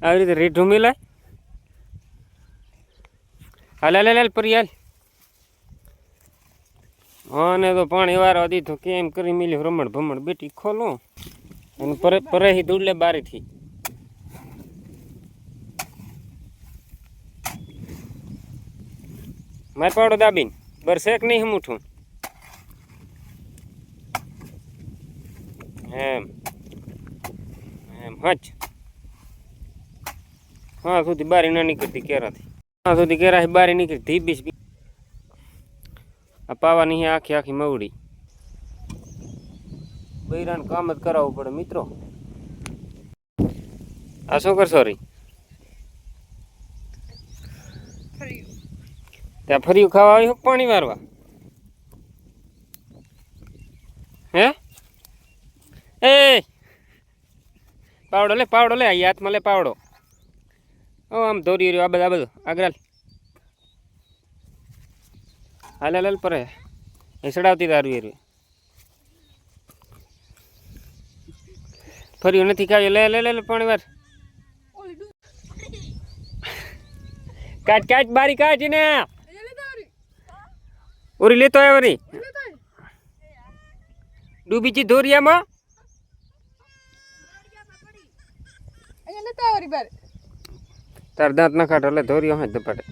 આવી રીતે રીઢું મિલાય. હાલ હાલ હાલ પરી હાલ. અને તો પાણી વારવા દીધું કેમ કરી મિલ્યું રમણ ભમણ બેટી ખોલો અને પરેહી દૂડલે બારીથી. મારે પાવડો દાબીને બરસેક નહીં હમુઠું એમ એમ હચ હા સુધી બારી ના નીકળતી કેરાથી. હા સુધી કેરાથી બારી નીકળતી બીસ આ પાવાની આખી આખી મવડી. બૈરાને કામ જ કરાવવું પડે મિત્રો. આ શું કરશો રી? ત્યાં ફર્યું ખાવા આવ્યું પાણી વારવા? હે એ પાવડો લે આ હાથમાં લે પાવડો. ઓ આમ દોરી રહ્યો આ બધું આગળ હાલ હાલ પરે એ સડાવતી તારું એ ફર્યું નથી ખાવ્યું. લે લે લે પાણી વાર કાચ કાચ બારી કાચ ને ઓરી લેતો આવ્યો વરી ડૂબી જી ધોરિયામાં. તાર દાંત ના કાઢો એટલે ધોરિયો હોય ધપાટે.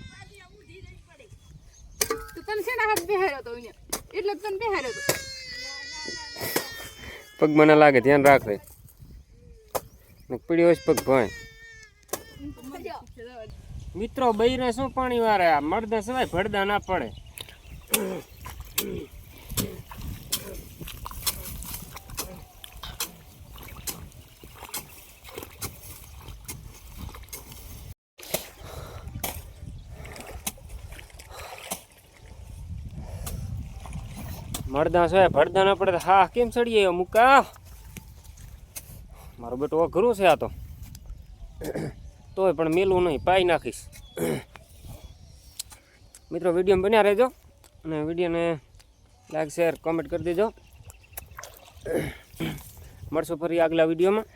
પગ મને લાગે ધ્યાન રાખે પીડ્યો પગ ભાઈ. મિત્રો બૈરે શું પાણી વારે આ મળદા સિવાય ભડદા ના પડે. મળદા સિવાય ભડદા ના પડે. હા કેમ ચડીએ મુકા મારો બેટો અઘરું છે આ તો તોય પણ મેલું નહીં પાઈ નાખીશ. મિત્રો વિડીયો બન્યા રહેજો અને વિડીયોને લાઈક શેર કોમેન્ટ કરી દેજો. મળશું ફરી આગલા વિડીયોમાં.